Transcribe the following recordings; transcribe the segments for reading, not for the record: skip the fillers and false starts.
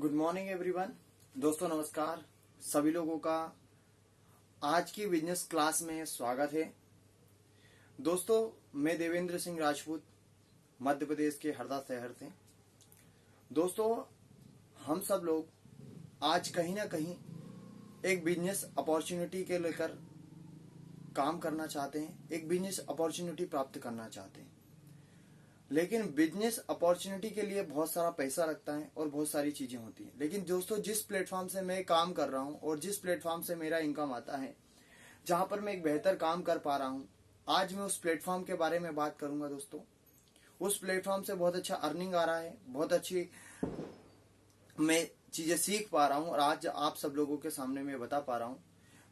Good morning everyone. दोस्तों नमस्कार। सभी लोगों का आज की बिजनेस क्लास में स्वागत है। दोस्तों मैं देवेंद्र सिंह राजपूत मध्य प्रदेश के हरदा शहर से। दोस्तों हम सब लोग आज कहीं ना कहीं एक बिजनेस अपॉर्चुनिटी के लेकर काम करना चाहते हैं, एक बिजनेस अपॉर्चुनिटी प्राप्त करना चाहते हैं। लेकिन बिजनेस अपॉर्चुनिटी के लिए बहुत सारा पैसा लगता है और बहुत सारी चीजें होती हैं। लेकिन दोस्तों जिस प्लेटफॉर्म से मैं काम कर रहा हूं और जिस प्लेटफॉर्म से मेरा इनकम आता है, जहां पर मैं एक बेहतर काम कर पा रहा हूं, आज मैं उस प्लेटफॉर्म के बारे में बात करूंगा। दोस्तों उस प्लेटफॉर्म से बहुत अच्छा अर्निंग आ रहा है, बहुत अच्छी मैं चीजें सीख पा रहा हूं और आज आप सब लोगों के सामने मैं बता पा रहा हूं।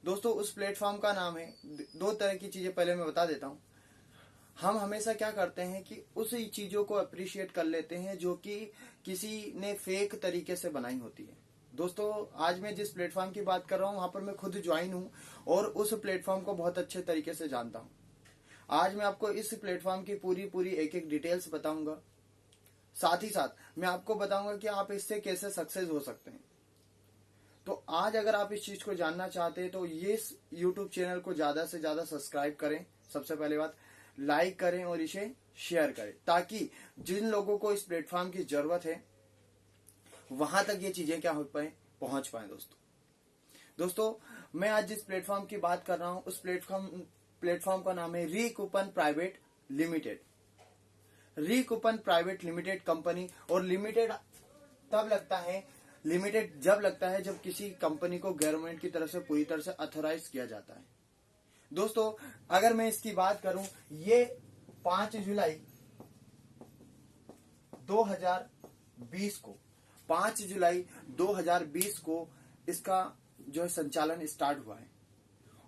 दोस्तों उस प्लेटफॉर्म का नाम है, दो तरह की चीजें पहले मैं बता देता हूं। हम हमेशा क्या करते हैं कि उसी चीजों को अप्रिशिएट कर लेते हैं जो कि किसी ने फेक तरीके से बनाई होती है। दोस्तों आज मैं जिस प्लेटफॉर्म की बात कर रहा हूं वहां पर मैं खुद ज्वाइन हूं और उस प्लेटफॉर्म को बहुत अच्छे तरीके से जानता हूं। आज मैं आपको इस प्लेटफॉर्म की पूरी एक एक डिटेल्स बताऊंगा। साथ ही साथ मैं आपको बताऊंगा कि आप इससे कैसे सक्सेस हो सकते हैं। तो आज अगर आप इस चीज को जानना चाहते हैं तो ये यूट्यूब चैनल को ज्यादा से ज्यादा सब्सक्राइब करें। सबसे पहले बात, लाइक करें और इसे शेयर करें ताकि जिन लोगों को इस प्लेटफॉर्म की जरूरत है वहां तक ये चीजें क्या हो पाए, पहुंच पाए। दोस्तों मैं आज जिस प्लेटफॉर्म की बात कर रहा हूं उस प्लेटफॉर्म का नाम है Recoupon private limited. Recoupon private limited company, और लिमिटेड तब लगता है, लिमिटेड जब लगता है जब किसी कंपनी को गवर्नमेंट की तरफ से पूरी तरह से ऑथराइज किया जाता है। दोस्तों अगर मैं इसकी बात करूं, ये 5 जुलाई 2020 को 5 जुलाई 2020 को इसका जो है संचालन स्टार्ट हुआ है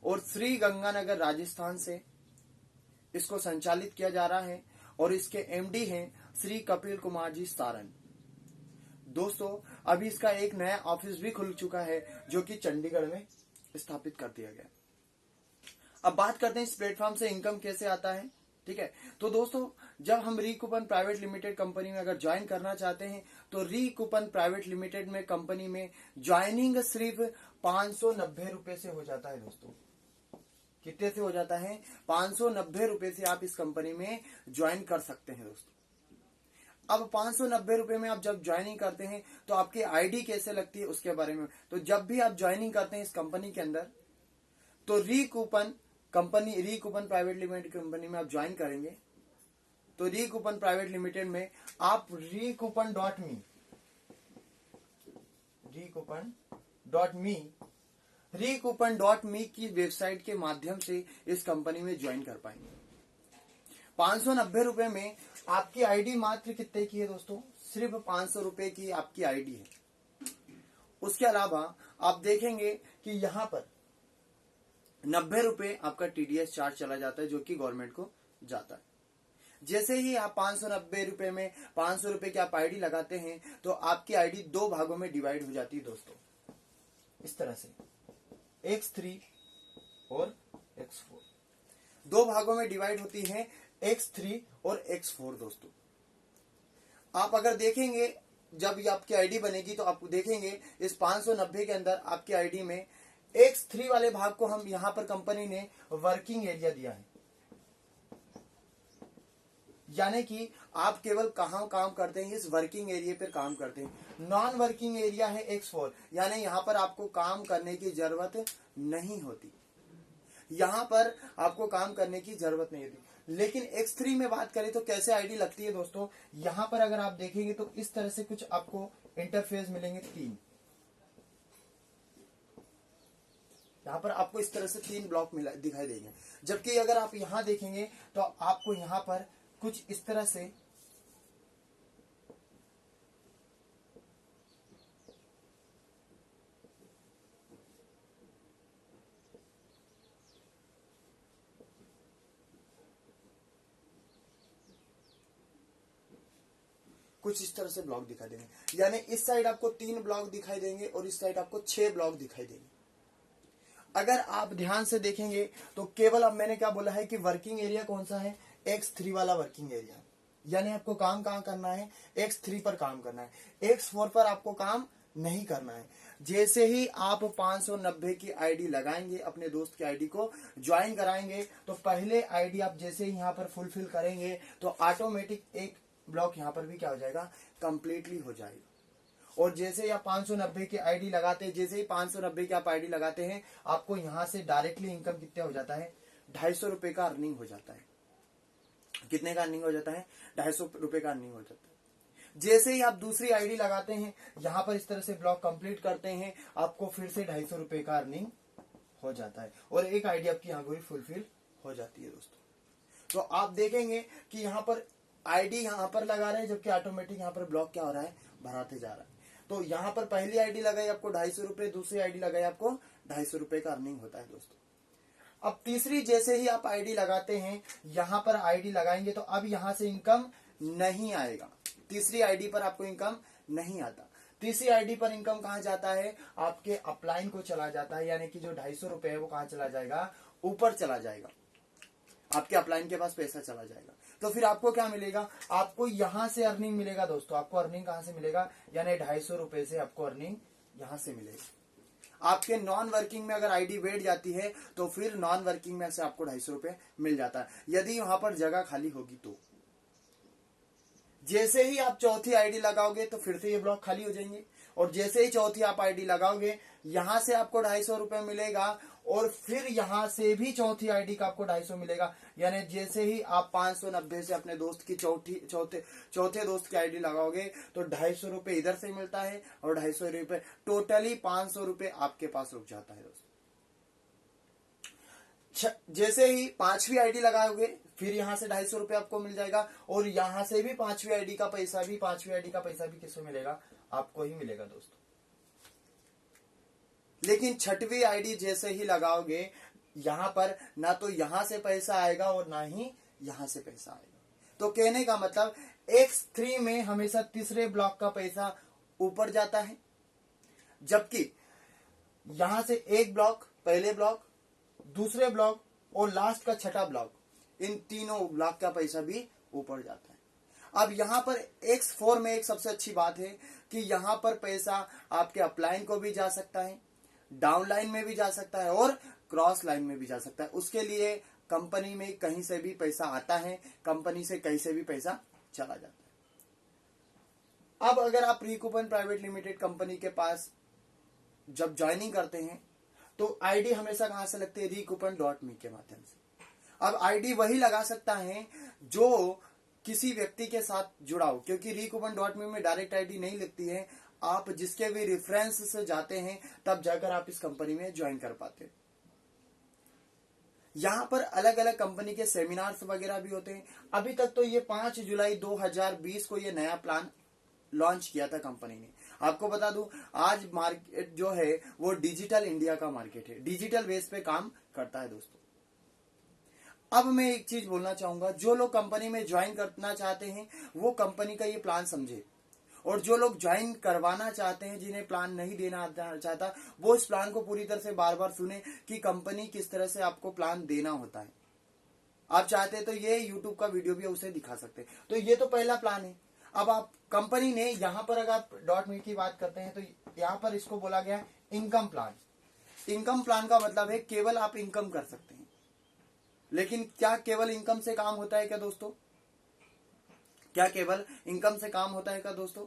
और श्री गंगानगर राजस्थान से इसको संचालित किया जा रहा है और इसके एमडी हैं श्री कपिल कुमार जी सारन। दोस्तों अभी इसका एक नया ऑफिस भी खुल चुका है जो कि चंडीगढ़ में स्थापित कर दिया गया। अब बात करते हैं इस प्लेटफॉर्म से इनकम कैसे आता है। ठीक है, तो दोस्तों जब हम रीकूपन प्राइवेट लिमिटेड कंपनी में अगर ज्वाइन करना चाहते हैं तो रीकूपन प्राइवेट लिमिटेड में कंपनी में ज्वाइनिंग सिर्फ 590 रुपए से हो जाता है। दोस्तों कितने से हो जाता है? 590 रुपए से आप इस कंपनी में ज्वाइन कर सकते हैं। दोस्तों अब 590 रुपए में आप जब ज्वाइनिंग करते हैं तो आपकी आईडी कैसे लगती है उसके बारे में, तो जब भी आप ज्वाइनिंग करते हैं इस कंपनी के अंदर तो रीकूपन प्राइवेट लिमिटेड कंपनी में आप ज्वाइन करेंगे तो रीकूपन प्राइवेट लिमिटेड में आप रीकूपन.me की वेबसाइट के माध्यम से इस कंपनी में ज्वाइन कर पाएंगे। 590 रुपए में आपकी आईडी मात्र कितने की है दोस्तों? सिर्फ 500 रुपए की आपकी आईडी है। उसके अलावा आप देखेंगे कि यहां पर 90 रुपए आपका टीडीएस चार्ज चला जाता है जो कि गवर्नमेंट को जाता है। जैसे ही आप 590 रुपए में 500 रुपए की आप आईडी लगाते हैं तो आपकी आईडी 2 भागों में डिवाइड हो जाती है। दोस्तों इस तरह से X3 और X4 2 भागों में डिवाइड होती है, X3 और X4। दोस्तों आप अगर देखेंगे जब ये आपकी आईडी बनेगी तो आप देखेंगे इस 590 के अंदर आपकी आईडी में X3 वाले भाग को हम यहां पर कंपनी ने वर्किंग एरिया दिया है, यानी कि आप केवल कहां काम करते हैं, इस वर्किंग एरिया पर काम करते हैं। नॉन वर्किंग एरिया है X4, यानी यहां पर आपको काम करने की जरूरत नहीं होती, यहां पर आपको काम करने की जरूरत नहीं होती। लेकिन X3 में बात करें तो कैसे आईडी लगती है दोस्तों, यहां पर अगर आप देखेंगे तो इस तरह से कुछ आपको इंटरफेस मिलेंगे 3। यहां पर आपको इस तरह से 3 ब्लॉक दिखाई देंगे, जबकि अगर आप यहां देखेंगे तो आपको यहां पर कुछ इस तरह से ब्लॉक दिखाई देंगे, यानी इस साइड आपको 3 ब्लॉक दिखाई देंगे और इस साइड आपको 6 ब्लॉक दिखाई देंगे। अगर आप ध्यान से देखेंगे तो केवल अब मैंने क्या बोला है कि वर्किंग एरिया कौन सा है? X3 वाला वर्किंग एरिया, यानी आपको काम कहां करना है? X3 पर काम करना है। X4 पर आपको काम नहीं करना है। जैसे ही आप 590 की आईडी लगाएंगे, अपने दोस्त की आईडी को ज्वाइन कराएंगे, तो पहले आईडी आप जैसे ही यहाँ पर फुलफिल करेंगे तो ऑटोमेटिक एक ब्लॉक यहाँ पर भी क्या हो जाएगा, कंप्लीटली हो जाएगा। और जैसे ही आप 590 की आईडी लगाते हैं, जैसे ही 590 की आप आईडी लगाते हैं, आपको यहाँ से डायरेक्टली इनकम कितना हो जाता है, 250 रुपए का अर्निंग हो जाता है। कितने का अर्निंग हो जाता है, 250 रुपए का अर्निंग हो जाता है। जैसे ही आप दूसरी आईडी लगाते हैं, यहां पर इस तरह से ब्लॉक कंप्लीट करते हैं, आपको फिर से 250 रुपए का अर्निंग हो जाता है और एक आईडी आपकी यहाँ पर फुलफिल हो जाती है दोस्तों। तो आप देखेंगे कि यहाँ पर आईडी यहाँ पर लगा रहे हैं, जबकि ऑटोमेटिक यहाँ पर ब्लॉक क्या हो रहा है, भराते जा रहा है। तो यहाँ पर पहली आईडी लगाई आपको 250 रुपए, दूसरी आईडी लगाई आपको 250 रुपए का अर्निंग होता है दोस्तों। अब तीसरी जैसे ही आप आईडी लगाते हैं, यहां पर आईडी लगाएंगे तो अब यहां से इनकम नहीं आएगा। तीसरी आईडी पर आपको इनकम नहीं आता। तीसरी आईडी पर इनकम कहां जाता है, आपके अपलाइन को चला जाता है, यानी कि जो 250 रुपए है वो कहां चला जाएगा, ऊपर चला जाएगा, आपके अपलाइन के पास पैसा चला जाएगा। तो फिर आपको क्या मिलेगा, आपको यहां से अर्निंग मिलेगा दोस्तों। आपको अर्निंग कहां से मिलेगा, यानी 250 रुपए से आपको अर्निंग यहां से मिलेगा। आपके नॉन वर्किंग में अगर आईडी बैठ जाती है तो फिर नॉन वर्किंग में से आपको 250 रुपए मिल जाता है, यदि वहां पर जगह खाली होगी तो। जैसे ही आप चौथी आईडी लगाओगे तो फिर से ये ब्लॉक खाली हो जाएंगे, और जैसे ही चौथी आप आईडी लगाओगे, यहां से आपको 250 रुपए मिलेगा, और फिर यहां से भी चौथी आईडी का आपको 250 मिलेगा। यानी जैसे ही आप 590 से अपने दोस्त की चौथे दोस्त की आईडी लगाओगे तो 250 रुपए इधर से मिलता है, और 250 रुपए टोटली 500 रुपए आपके पास रुक जाता है दोस्तों। जैसे ही पांचवी आईडी लगाओगे, फिर यहां से 250 रुपए आपको मिल जाएगा, और यहां से भी पांचवी आईडी का पैसा भी किसको मिलेगा, आपको ही मिलेगा दोस्तों। लेकिन छठवीं आईडी जैसे ही लगाओगे, यहां पर ना तो यहां से पैसा आएगा और ना ही यहां से पैसा आएगा। तो कहने का मतलब X3 में हमेशा तीसरे ब्लॉक का पैसा ऊपर जाता है, जबकि यहां से एक ब्लॉक, पहले ब्लॉक, दूसरे ब्लॉक और लास्ट का छठा ब्लॉक, इन तीनों ब्लॉक का पैसा भी ऊपर जाता है। अब यहां पर X4 में एक सबसे अच्छी बात है कि यहां पर पैसा आपके अपलाइन को भी जा सकता है, डाउन लाइन में भी जा सकता है और क्रॉस लाइन में भी जा सकता है। उसके लिए कंपनी में कहीं से भी पैसा आता है, कंपनी से कहीं से भी पैसा चला जाता है। अब अगर आप रिकूपन प्राइवेट लिमिटेड कंपनी के पास जब ज्वाइनिंग करते हैं तो आईडी हमेशा कहां से लगती है, recoupon.me के माध्यम से। अब आईडी वही लगा सकता है जो किसी व्यक्ति के साथ जुड़ा हो, क्योंकि recoupon.me में डायरेक्ट आईडी नहीं लगती है। आप जिसके भी रेफरेंस से जाते हैं तब जाकर आप इस कंपनी में ज्वाइन कर पाते हैं। यहां पर अलग अलग कंपनी के सेमिनार्स वगैरह भी होते हैं। अभी तक तो ये 5 जुलाई 2020 को ये नया प्लान लॉन्च किया था कंपनी ने। आपको बता दूं, आज मार्केट जो है वो डिजिटल इंडिया का मार्केट है, डिजिटल बेस पे काम करता है दोस्तों। अब मैं एक चीज बोलना चाहूंगा, जो लोग कंपनी में ज्वाइन करना चाहते हैं वो कंपनी का ये प्लान समझे, और जो लोग ज्वाइन करवाना चाहते हैं, जिन्हें प्लान नहीं देना चाहता, वो इस प्लान को पूरी तरह से बार बार सुने कि कंपनी किस तरह से आपको प्लान देना होता है। आप चाहते हैं तो ये यूट्यूब का वीडियो भी उसे दिखा सकते हैं। तो ये तो पहला प्लान है। अब आप कंपनी ने यहां पर अगर आप .me की बात करते हैं तो यहां पर इसको बोला गया है इनकम प्लान। इनकम प्लान का मतलब है केवल आप इनकम कर सकते हैं। लेकिन क्या केवल इनकम से काम होता है क्या दोस्तों? क्या केवल इनकम से काम होता है क्या दोस्तों?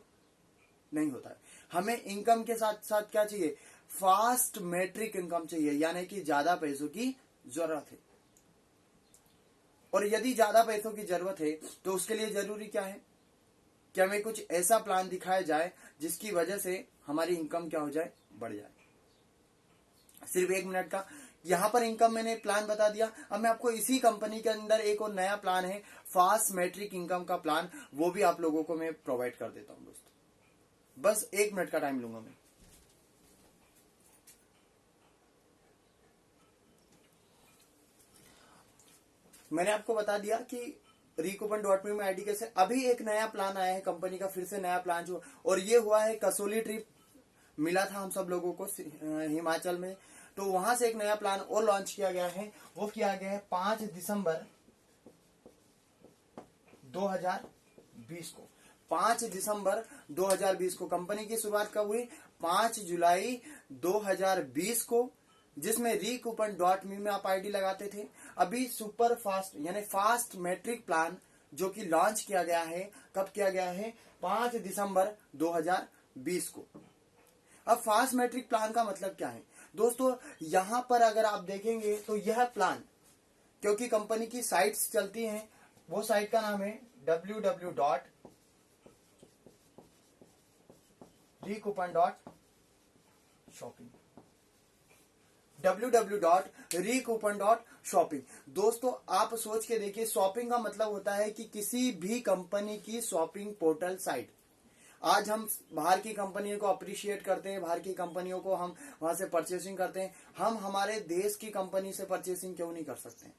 नहीं होता है। हमें इनकम के साथ साथ क्या चाहिए, फास्ट मैट्रिक इनकम चाहिए, यानी कि ज्यादा पैसों की जरूरत है। और यदि ज्यादा पैसों की जरूरत है तो उसके लिए जरूरी क्या है कि हमें कुछ ऐसा प्लान दिखाया जाए जिसकी वजह से हमारी इनकम क्या हो जाए, बढ़ जाए। सिर्फ 1 मिनट का यहां पर इनकम मैंने प्लान बता दिया। अब मैं आपको इसी कंपनी के अंदर एक और नया प्लान है, फास्ट मैट्रिक इनकम का प्लान, वो भी आप लोगों को मैं प्रोवाइड कर देता हूं दोस्तों। बस 1 मिनट का टाइम लूंगा मैं। मैंने आपको बता दिया कि recoupon.me में आईडी कैसे। अभी एक नया प्लान आया है कंपनी का, फिर से नया प्लान जो, और ये हुआ है कसोली ट्रिप मिला था हम सब लोगों को हिमाचल में, तो वहां से एक नया प्लान और लॉन्च किया गया है। वो किया गया है 5 दिसंबर 2020 को। 5 दिसंबर 2020 को। कंपनी की शुरुआत कब हुई? 5 जुलाई 2020 को, जिसमें recoupan.me में आप आईडी लगाते थे। अभी सुपर फास्ट यानी फास्ट मैट्रिक प्लान जो कि लॉन्च किया गया है, कब किया गया है? 5 दिसंबर 2020 को। अब फास्ट मैट्रिक प्लान का मतलब क्या है दोस्तों? यहां पर अगर आप देखेंगे तो यह प्लान, क्योंकि कंपनी की साइट्स चलती हैं, वो साइट का नाम है www.recoupan.shopping www.recoupan.shopping। दोस्तों आप सोच के देखिए, शॉपिंग का मतलब होता है कि किसी भी कंपनी की शॉपिंग पोर्टल साइट। आज हम बाहर की कंपनियों को अप्रिशिएट करते हैं, बाहर की कंपनियों को हम वहां से परचेसिंग करते हैं, हम हमारे देश की कंपनी से परचेसिंग क्यों नहीं कर सकते?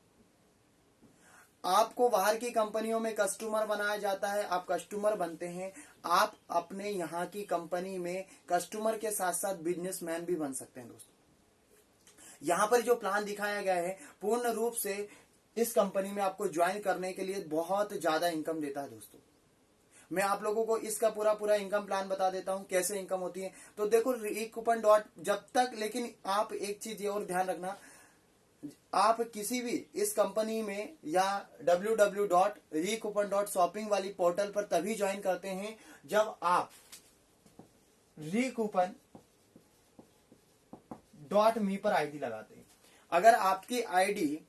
आपको बाहर की कंपनियों में कस्टमर बनाया जाता है, आप कस्टमर बनते हैं, आप अपने यहाँ की कंपनी में कस्टमर के साथ साथ बिजनेसमैन भी बन सकते हैं। दोस्तों यहाँ पर जो प्लान दिखाया गया है, पूर्ण रूप से इस कंपनी में आपको ज्वाइन करने के लिए बहुत ज्यादा इनकम देता है। दोस्तों मैं आप लोगों को इसका पूरा इनकम प्लान बता देता हूं, कैसे इनकम होती है। तो देखो recoupan जब तक, लेकिन आप एक चीज और ध्यान रखना, आप किसी भी इस कंपनी में या www.recoupan.shopping वाली पोर्टल पर तभी ज्वाइन करते हैं जब आप recoupan.me पर आईडी लगाते हैं। अगर आपकी आईडी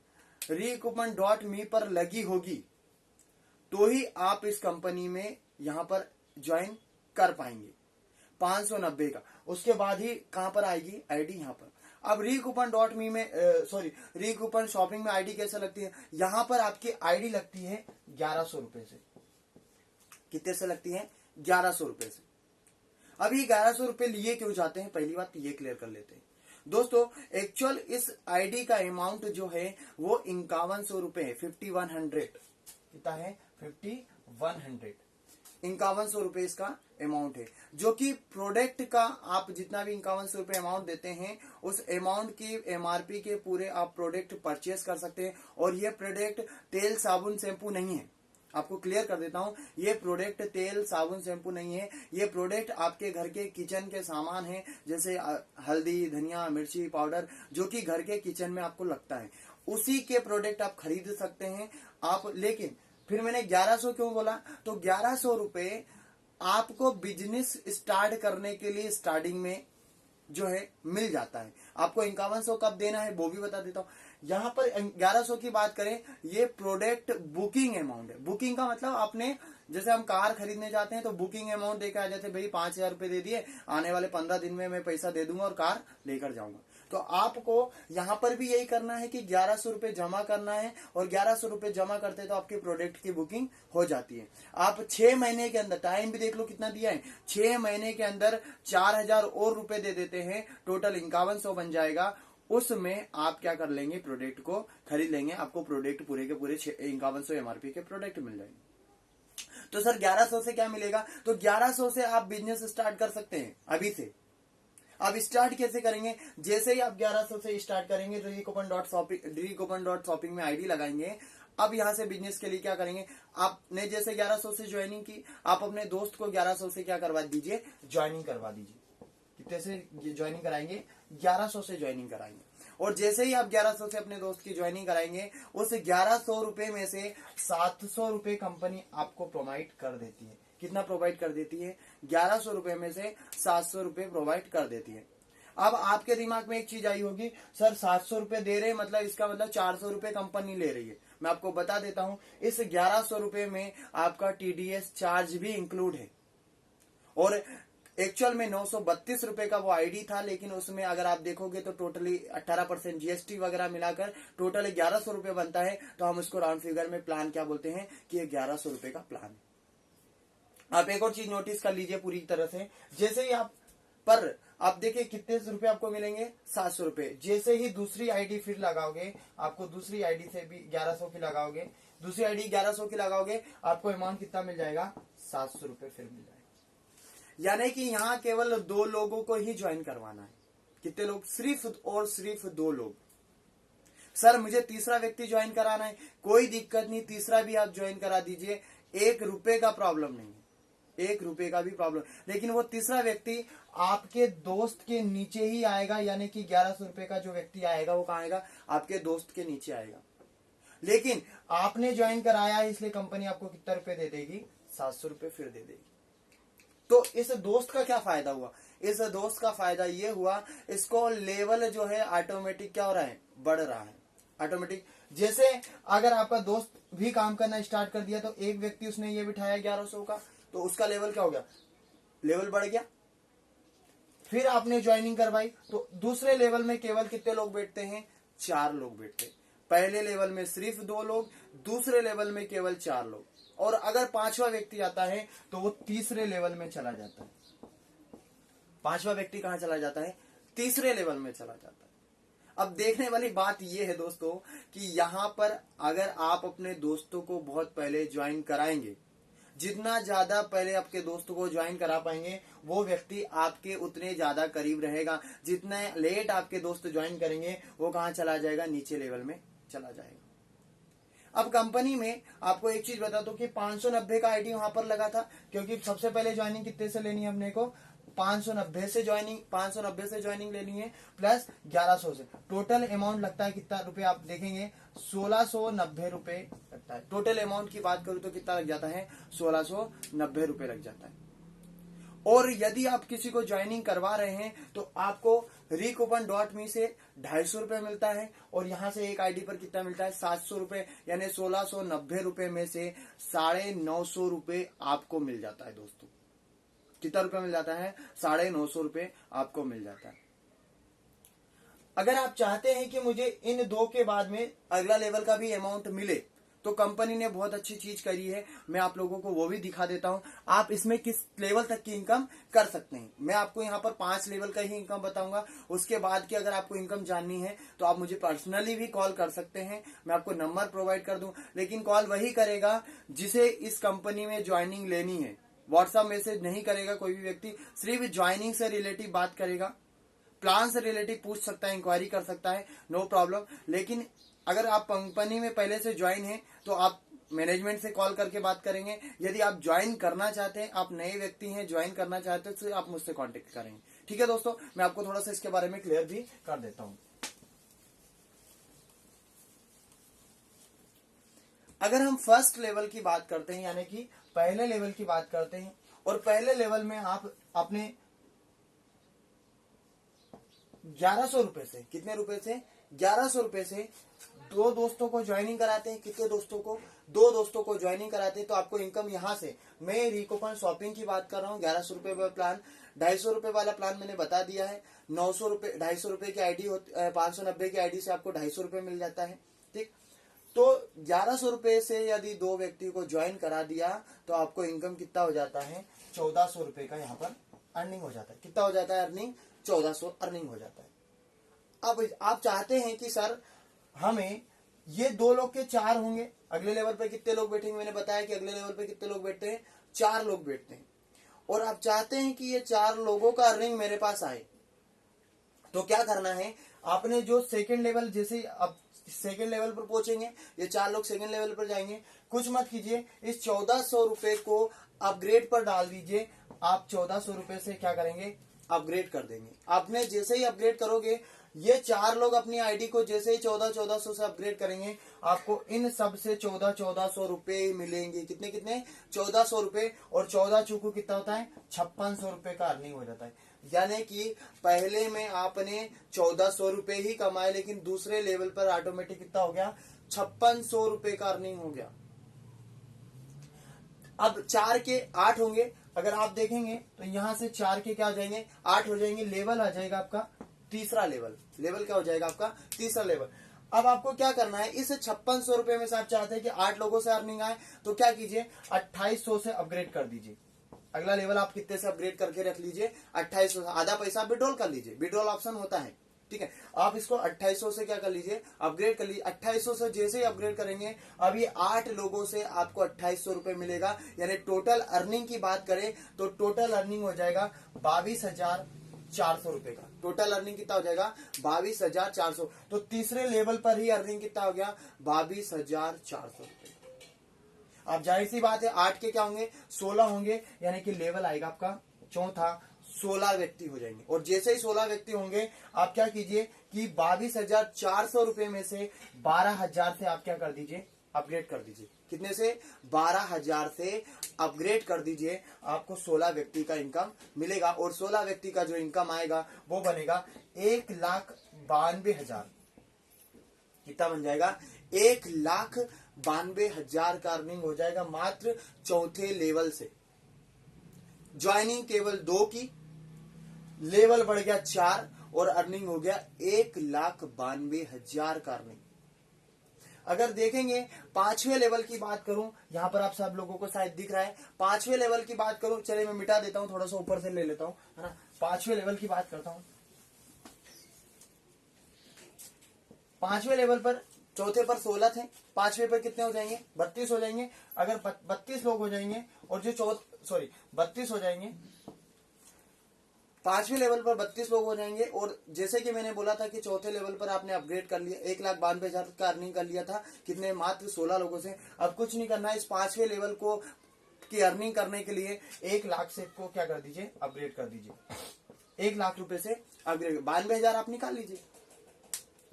recoupan.me पर लगी होगी तो ही आप इस कंपनी में यहां पर ज्वाइन कर पाएंगे। 590 का, उसके बाद ही कहां पर आएगी आईडी? यहां पर। अब recoupan.me में recoupan शॉपिंग में आईडी कैसे लगती है? यहां पर आपकी आईडी लगती है 1100 रुपए से। कितने से लगती है? 1100 रुपए से। अभी 1100 रुपए लिए क्यों जाते हैं, पहली बात ये क्लियर कर लेते हैं। दोस्तों एक्चुअल इस आईडी का अमाउंट जो है वो 5100 रुपए है, 5100। कितना है? 5100। 5100 रुपए इसका अमाउंट है, जो कि प्रोडक्ट का आप जितना भी 5100 रुपए अमाउंट देते हैं, उस अमाउंट की एमआरपी के पूरे आप प्रोडक्ट परचेस कर सकते हैं। और ये प्रोडक्ट तेल साबुन शैम्पू नहीं है, आपको क्लियर कर देता हूं, ये प्रोडक्ट तेल साबुन शैम्पू नहीं है। ये प्रोडक्ट आपके घर के किचन के सामान है, जैसे हल्दी, धनिया, मिर्ची पाउडर, जो कि घर के किचन में आपको लगता है, उसी के प्रोडक्ट आप खरीद सकते हैं आप। लेकिन फिर मैंने 1100 क्यों बोला? तो 1100 रुपए आपको बिजनेस स्टार्ट करने के लिए स्टार्टिंग में जो है मिल जाता है। आपको 5100 कब देना है वो भी बता देता हूं। यहां पर 1100 की बात करें, ये प्रोडक्ट बुकिंग अमाउंट है। बुकिंग का मतलब आपने, जैसे हम कार खरीदने जाते हैं तो बुकिंग अमाउंट देकर आ जाते, भाई 5000 रुपए दे दिए, आने वाले 15 दिन में मैं पैसा दे दूंगा और कार लेकर जाऊंगा। तो आपको यहां पर भी यही करना है कि 1100 रुपए जमा करना है, और 1100 रुपए जमा करते तो आपके प्रोडक्ट की बुकिंग हो जाती है। आप 6 महीने के अंदर, टाइम भी देख लो कितना दिया है, 6 महीने के अंदर 4000 और रुपए दे देते हैं, टोटल 5100 बन जाएगा। उसमें आप क्या कर लेंगे? प्रोडक्ट को खरीद लेंगे, आपको प्रोडक्ट पूरे के पूरे 5100 एमआरपी के प्रोडक्ट मिल जाएंगे। तो सर 1100 से क्या मिलेगा? तो 1100 से आप बिजनेस स्टार्ट कर सकते हैं अभी से। अब स्टार्ट कैसे करेंगे? जैसे ही आप 1100 से स्टार्ट करेंगे, recoupan.shopping में आईडी लगाएंगे। अब यहां से बिजनेस के लिए क्या करेंगे? आपने जैसे 1100 से ज्वाइनिंग की, आप अपने दोस्त को 1100 से क्या करवा दीजिए? ज्वाइनिंग करवा दीजिए। कितने से ज्वाइनिंग कराएंगे? 1100 से ज्वाइनिंग कराएंगे। और जैसे ही आप 1100 से अपने दोस्त की ज्वाइनिंग कराएंगे, उस 1100 रुपए में से 700 रुपए कंपनी आपको प्रोवाइड कर देती है। कितना प्रोवाइड कर देती है? 1100 रुपए में से 700 रुपए प्रोवाइड कर देती है। अब आपके दिमाग में एक चीज आई होगी, सर 700 रुपए दे रहे हैं, मतलब इसका मतलब 400 रुपए कंपनी ले रही है। मैं आपको बता देता हूं, इस 1100 रुपए में आपका टीडीएस चार्ज भी इंक्लूड है। और एक्चुअल में 932 रुपए का वो आईडी था, लेकिन उसमें अगर आप देखोगे तो टोटली 18% जीएसटी वगैरह मिलाकर टोटल 1100 रुपए बनता है। तो हम उसको राउंड फिगर में प्लान क्या बोलते हैं कि 1100 रुपए का प्लान है। आप एक और चीज नोटिस कर लीजिए पूरी तरह से, जैसे ही आप देखिए कितने रुपए आपको मिलेंगे? 700 रुपए। जैसे ही दूसरी आईडी फिर लगाओगे, आपको दूसरी आईडी से भी 1100 की लगाओगे, दूसरी आईडी 1100 की लगाओगे, आपको अमाउंट कितना मिल जाएगा? 700 रुपए फिर मिल जाएगा। यानी कि यहाँ केवल 2 लोगों को ही ज्वाइन करवाना है। कितने लोग? सिर्फ और सिर्फ 2 लोग। सर मुझे तीसरा व्यक्ति ज्वाइन कराना है, कोई दिक्कत नहीं, तीसरा भी आप ज्वाइन करा दीजिए, 1 रुपए का प्रॉब्लम नहीं है। 1 रुपए का भी प्रॉब्लम। लेकिन वो तीसरा व्यक्ति आपके दोस्त के नीचे ही आएगा, यानी कि 1100 रुपए का जो व्यक्ति आएगा वो कहाँ आएगा, आपके दोस्त के नीचे आएगा। लेकिन आपने ज्वाइन कराया इसलिए कंपनी आपको कितना रुपए दे देगी, 700 रुपए फिर दे देगी। तो इस दोस्त का क्या फायदा हुआ, इस दोस्त का फायदा ये हुआ, इसको लेवल जो है ऑटोमेटिक क्या हो रहा है, बढ़ रहा है ऑटोमेटिक। जैसे अगर आपका दोस्त भी काम करना स्टार्ट कर दिया तो एक व्यक्ति उसने ये बिठाया 1100 का, तो उसका लेवल क्या हो गया, लेवल बढ़ गया। फिर आपने ज्वाइनिंग करवाई तो दूसरे लेवल में केवल कितने लोग बैठते हैं, 4 लोग बैठते हैं। पहले लेवल में सिर्फ 2 लोग, दूसरे लेवल में केवल 4 लोग, और अगर 5वां व्यक्ति आता है तो वो तीसरे लेवल में चला जाता है। 5वां व्यक्ति कहां चला जाता है, तीसरे लेवल में चला जाता है। अब देखने वाली बात यह है दोस्तों कि यहां पर अगर आप अपने दोस्तों को बहुत पहले ज्वाइन कराएंगे, जितना ज्यादा पहले आपके दोस्तों को ज्वाइन करा पाएंगे वो व्यक्ति आपके उतने ज्यादा करीब रहेगा। जितना लेट आपके दोस्त ज्वाइन करेंगे वो कहां चला जाएगा, नीचे लेवल में चला जाएगा। अब कंपनी में आपको एक चीज बता दो कि 590 का आईडी वहां पर लगा था, क्योंकि सबसे पहले ज्वाइनिंग कितने से लेनी है अपने को, 590 से ज्वाइनिंग लेनी है प्लस 1100 से। टोटल अमाउंट लगता है कितना रुपए, आप देखेंगे 1690 रुपए लगता है। टोटल अमाउंट की बात करूं तो कितना लग जाता है, 1690 रुपए लग जाता है। और यदि आप किसी को ज्वाइनिंग करवा रहे हैं तो आपको recoupan.me से 250 रुपए मिलता है, और यहां से एक आईडी पर कितना मिलता है, 700 रुपए, यानी 1690 रुपए में से 950 रुपए आपको मिल जाता है दोस्तों। कितना रुपए मिल जाता है, 950 रुपए आपको मिल जाता है। अगर आप चाहते हैं कि मुझे इन 2 के बाद में अगला लेवल का भी अमाउंट मिले तो कंपनी ने बहुत अच्छी चीज करी है, मैं आप लोगों को वो भी दिखा देता हूं। आप इसमें किस लेवल तक की इनकम कर सकते हैं, मैं आपको यहाँ पर 5 लेवल का ही इनकम बताऊंगा। उसके बाद की अगर आपको इनकम जाननी है तो आप मुझे पर्सनली भी कॉल कर सकते हैं, मैं आपको नंबर प्रोवाइड कर दूं। लेकिन कॉल वही करेगा जिसे इस कंपनी में ज्वाइनिंग लेनी है। व्हाट्सएप मैसेज नहीं करेगा कोई भी व्यक्ति, सिर्फ ज्वाइनिंग से रिलेटिव बात करेगा। प्लान से रिलेटिव पूछ सकता है, इंक्वायरी कर सकता है, नो प्रॉब्लम। लेकिन अगर आप कंपनी में पहले से ज्वाइन है तो आप मैनेजमेंट से कॉल करके बात करेंगे। यदि आप ज्वाइन करना चाहते हैं, आप नए व्यक्ति हैं, ज्वाइन करना चाहते हैं, तो आप मुझसे कांटेक्ट करेंगे। ठीक है दोस्तों, मैं आपको थोड़ा सा इसके बारे में क्लियर भी कर देता हूं। अगर हम फर्स्ट लेवल की बात करते हैं, यानी कि पहले लेवल की बात करते हैं, और पहले लेवल में आप अपने 1100 रुपए से, कितने रुपए से, 1100 रुपए से 2 दोस्तों को ज्वाइनिंग कराते हैं। कितने दोस्तों को, 2 दोस्तों को ज्वाइनिंग कराते हैं, तो आपको इनकम यहां से, मैं recoupan शॉपिंग की बात कर रहा हूँ, 1100 रुपए वाला प्लान, 250 रुपए वाला प्लान मैंने बता दिया है। 900 रुपए, 250 रुपए की आईडी होती, 590 की आईडी से आपको 250 रुपए मिल जाता है। ठीक, तो 1100 रुपए से यदि 2 व्यक्ति को ज्वाइन करा दिया तो आपको इनकम कितना हो जाता है, 1400 रुपए का यहाँ पर अर्निंग हो जाता है। कितना हो जाता है अर्निंग, 1400 अर्निंग हो जाता है। अब आप चाहते हैं कि सर हमें ये 2 लोग के 4 होंगे, अगले लेवल पे कितने लोग बैठेंगे, मैंने बताया कि अगले लेवल पे कितने लोग बैठते हैं, 4 लोग बैठते हैं, और आप चाहते हैं कि ये 4 लोगों का अर्निंग मेरे पास आए, तो क्या करना है, आपने जो सेकंड लेवल, जैसे अब सेकंड लेवल पर पहुंचेंगे, ये 4 लोग सेकंड लेवल पर जाएंगे, कुछ मत कीजिए, इस 1400 रुपए को अपग्रेड पर डाल दीजिए। आप 1400 रुपए से क्या करेंगे, अपग्रेड कर देंगे। आपने जैसे ही अपग्रेड करोगे, ये 4 लोग अपनी आईडी को जैसे ही 1400 से अपग्रेड करेंगे, आपको इन सब से 1400 रुपए मिलेंगे। कितने कितने, 1400 रुपए, और 14 चूकू कितना होता है, 5600 रुपए का अर्निंग हो जाता है। यानी कि पहले में आपने 1400 रुपए ही कमाए, लेकिन दूसरे लेवल पर ऑटोमेटिक कितना हो गया, 5600 रुपए का अर्निंग हो गया। अब 4 के 8 होंगे, अगर आप देखेंगे तो यहां से 4 के क्या हो जाएंगे, 8 हो जाएंगे, लेवल आ जाएगा आपका तीसरा लेवल। लेवल क्या हो जाएगा आपका, तीसरा लेवल। अब आपको क्या करना है, इस 5600 रुपए में से आप चाहते हैं कि 8 लोगों से अर्निंग आए, तो क्या कीजिए, 2800 से अपग्रेड कर दीजिए। अगला लेवल आप कितने से अपग्रेड करके रख लीजिए, 2800 से। आधा पैसा विड्रॉल कर लीजिए, विड्रॉल ऑप्शन होता है, ठीक है। आप इसको 2800 से क्या कर लीजिए, अपग्रेड कर लीजिए। 2800 से जैसे ही अपग्रेड करेंगे, अभी 8 लोगों से आपको 2800 रुपए मिलेगा। यानी टोटल अर्निंग की बात करें तो टोटल अर्निंग हो जाएगा 22,400 रुपए का। टोटल अर्निंग कितना हो जाएगा, 22,400। तो तीसरे लेवल पर ही अर्निंग कितना हो गया, 22,400 रुपए। अब जाहिर सी बात है 8 के क्या होंगे 16 होंगे, यानी कि लेवल आएगा आपका चौथा, 16 व्यक्ति हो जाएंगे। और जैसे ही 16 व्यक्ति होंगे आप क्या कीजिए कि 22,400 रुपए में से 12,000 से आप क्या कर दीजिए अपग्रेड कर दीजिए। कितने से 12,000 से अपग्रेड कर दीजिए, आपको 16 व्यक्ति का इनकम मिलेगा। और 16 व्यक्ति का जो इनकम आएगा वो बनेगा 1,92,000। कितना बन जाएगा 1,92,000 का अर्निंग हो जाएगा मात्र चौथे लेवल से। ज्वाइनिंग केवल 2 की, लेवल बढ़ गया 4 और अर्निंग हो गया 1,92,000 का अर्निंग। अगर देखेंगे 5वें लेवल की बात करूं, यहां पर आप सब लोगों को शायद दिख रहा है 5वें लेवल की बात करूं, चलिए मैं मिटा देता हूं, थोड़ा सा ऊपर से ले लेता हूं, है ना। 5वें लेवल की बात करता हूं। 5वें लेवल पर चौथे पर 16 थे, 5वें पर कितने हो जाएंगे 32 हो जाएंगे। अगर 32 लोग हो जाएंगे और जो 32 हो जाएंगे, 5वें लेवल पर 32 लोग हो जाएंगे। और जैसे कि मैंने बोला था कि चौथे लेवल पर आपने अपग्रेड कर लिया, 1,92,000 का अर्निंग कर लिया था, कितने मात्र 16 लोगों से। अब कुछ नहीं करना है, इस 5वें लेवल को की अर्निंग करने के लिए 1 लाख से को क्या कर दीजिए अपग्रेड कर दीजिए। 1 लाख रुपए से अपग्रेड 92,000 आप निकाल लीजिए।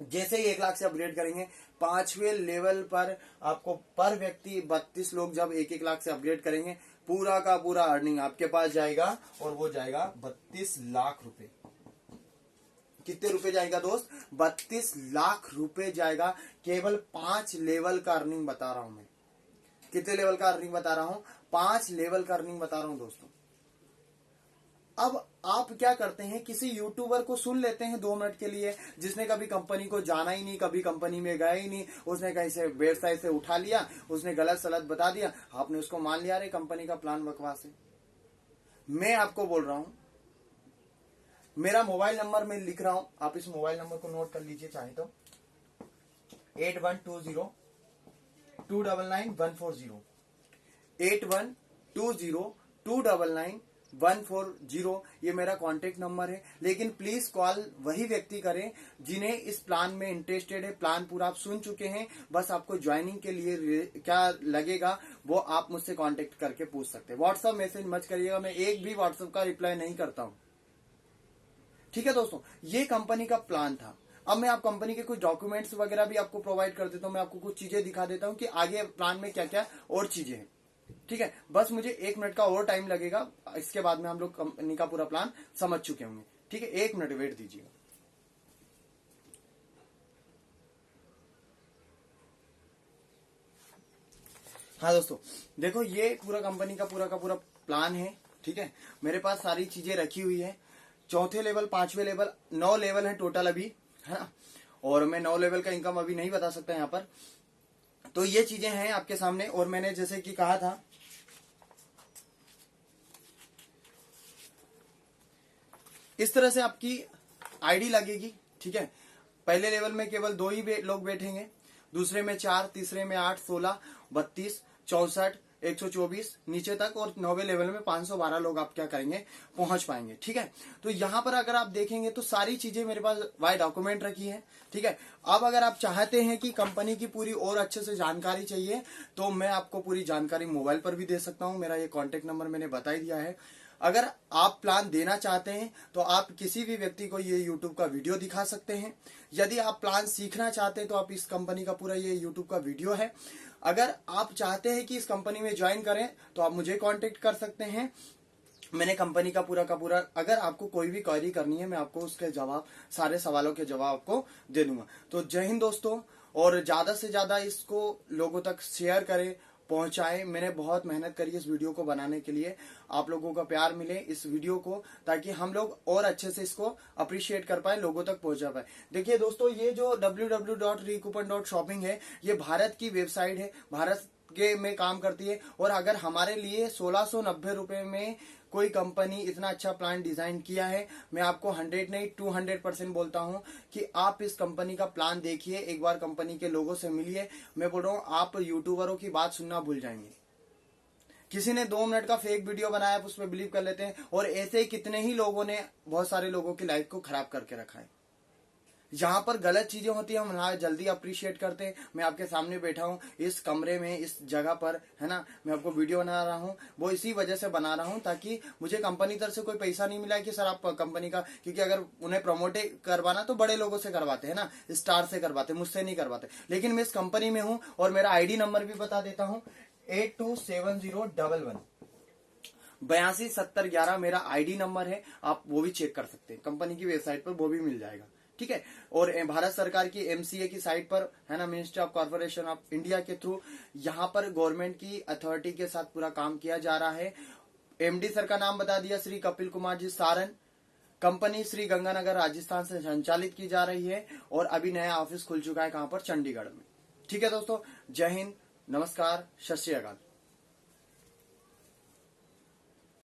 जैसे ही 1 लाख से अपग्रेड करेंगे 5वें लेवल पर आपको पर व्यक्ति 32 लोग जब 1-1 लाख से अपग्रेड करेंगे, पूरा का पूरा अर्निंग आपके पास जाएगा और वो जाएगा 32 लाख रुपए। कितने रुपए जाएगा दोस्त 32 लाख रुपए जाएगा। केवल 5 लेवल का अर्निंग बता रहा हूं मैं। कितने लेवल का अर्निंग बता रहा हूं 5 लेवल का अर्निंग बता रहा हूं दोस्तों। अब आप क्या करते हैं, किसी यूट्यूबर को सुन लेते हैं 2 मिनट के लिए, जिसने कभी कंपनी को जाना ही नहीं, कभी कंपनी में गया ही नहीं, उसने कहीं से वेबसाइट से उठा लिया, उसने गलत सलत बता दिया, आपने उसको मान लिया रे कंपनी का प्लान बकवास है। मैं आपको बोल रहा हूं, मेरा मोबाइल नंबर मैं लिख रहा हूं, आप इस मोबाइल नंबर को नोट कर लीजिए चाहे तो 8120299140 8120299140 ये मेरा कांटेक्ट नंबर है। लेकिन प्लीज कॉल वही व्यक्ति करें जिन्हें इस प्लान में इंटरेस्टेड है, प्लान पूरा आप सुन चुके हैं, बस आपको ज्वाइनिंग के लिए क्या लगेगा वो आप मुझसे कांटेक्ट करके पूछ सकते हैं। व्हाट्सएप मैसेज मत करिएगा, मैं एक भी व्हाट्सएप का रिप्लाई नहीं करता हूं, ठीक है दोस्तों। ये कंपनी का प्लान था। अब मैं आप कंपनी के कुछ डॉक्यूमेंट्स वगैरह भी आपको प्रोवाइड कर देता हूं, मैं आपको कुछ चीजें दिखा देता हूं कि आगे प्लान में क्या क्या और चीजें हैं, ठीक है। बस मुझे 1 मिनट का और टाइम लगेगा, इसके बाद में हम लोग कंपनी का पूरा प्लान समझ चुके होंगे, ठीक है। 1 मिनट वेट दीजिएगा। हाँ दोस्तों देखो, ये पूरा कंपनी का पूरा प्लान है, ठीक है। मेरे पास सारी चीजें रखी हुई है। चौथे लेवल, 5वें लेवल, 9 लेवल है टोटल अभी, है ना। और मैं 9 लेवल का इनकम अभी नहीं बता सकता यहाँ पर। तो ये चीजें हैं आपके सामने। और मैंने जैसे कि कहा था, इस तरह से आपकी आईडी लगेगी, ठीक है। पहले लेवल में केवल 2 ही लोग बैठेंगे, दूसरे में 4, तीसरे में 8, 16, 32, 64, 124 नीचे तक, और 9वें लेवल में 512 लोग आप क्या करेंगे पहुंच पाएंगे, ठीक है। तो यहां पर अगर आप देखेंगे तो सारी चीजें मेरे पास वाई डॉक्यूमेंट रखी है, ठीक है। अब अगर आप चाहते हैं कि कंपनी की पूरी और अच्छे से जानकारी चाहिए तो मैं आपको पूरी जानकारी मोबाइल पर भी दे सकता हूं। मेरा ये कॉन्टेक्ट नंबर मैंने बता ही दिया है। अगर आप प्लान देना चाहते हैं तो आप किसी भी व्यक्ति को ये YouTube का वीडियो दिखा सकते हैं। यदि आप प्लान सीखना चाहते हैं तो आप इस कंपनी का पूरा ये YouTube का वीडियो है। अगर आप चाहते हैं कि इस कंपनी में ज्वाइन करें तो आप मुझे कांटेक्ट कर सकते हैं। मैंने कंपनी का पूरा अगर आपको कोई भी क्वेरी करनी है मैं आपको उसके जवाब, सारे सवालों के जवाब आपको दे दूंगा। तो जय हिंद दोस्तों, और ज्यादा से ज्यादा इसको लोगों तक शेयर करें, पहुंचाएं। मैंने बहुत मेहनत करी इस वीडियो को बनाने के लिए, आप लोगों का प्यार मिले इस वीडियो को, ताकि हम लोग और अच्छे से इसको अप्रिशिएट कर पाए, लोगों तक पहुंचा पाए। देखिए दोस्तों, ये जो www.recoupon.shopping है, ये भारत की वेबसाइट है, भारत के में काम करती है। और अगर हमारे लिए 1690 रुपए में कोई कंपनी इतना अच्छा प्लान डिजाइन किया है, मैं आपको 100 नहीं 200% बोलता हूं कि आप इस कंपनी का प्लान देखिए, एक बार कंपनी के लोगों से मिलिए। मैं बोल रहा हूं, आप यूट्यूबरों की बात सुनना भूल जाएंगे। किसी ने 2 मिनट का फेक वीडियो बनाया, उस पर बिलीव कर लेते हैं, और ऐसे ही कितने ही लोगों ने बहुत सारे लोगों की लाइफ को खराब करके रखा है। जहां पर गलत चीजें होती है हम वहां जल्दी अप्रिशिएट करते हैं। मैं आपके सामने बैठा हूं इस कमरे में, इस जगह पर, है ना, मैं आपको वीडियो बना रहा हूं, वो इसी वजह से बना रहा हूं ताकि मुझे कंपनी तरफ से कोई पैसा नहीं मिला कि सर आप कंपनी का, क्योंकि अगर उन्हें प्रमोट करवाना तो बड़े लोगों से करवाते हैं ना, स्टार से करवाते, मुझसे नहीं करवाते। लेकिन मैं इस कंपनी में हूं और मेरा आईडी नंबर भी बता देता हूं, 827011 827011 मेरा आईडी नंबर है। आप वो भी चेक कर सकते हैं, कंपनी की वेबसाइट पर वो भी मिल जाएगा, ठीक है। और भारत सरकार की एमसीए की साइट पर, है ना, ministry of corporation of India के थ्रू यहाँ पर गवर्नमेंट की अथॉरिटी के साथ पूरा काम किया जा रहा है। एमडी सर का नाम बता दिया, श्री कपिल कुमार जी सारन। कंपनी श्री गंगानगर राजस्थान से संचालित की जा रही है और अभी नया ऑफिस खुल चुका है, कहां पर, चंडीगढ़ में। ठीक है दोस्तों, जय हिंद, नमस्कार, सत श्री अकाल।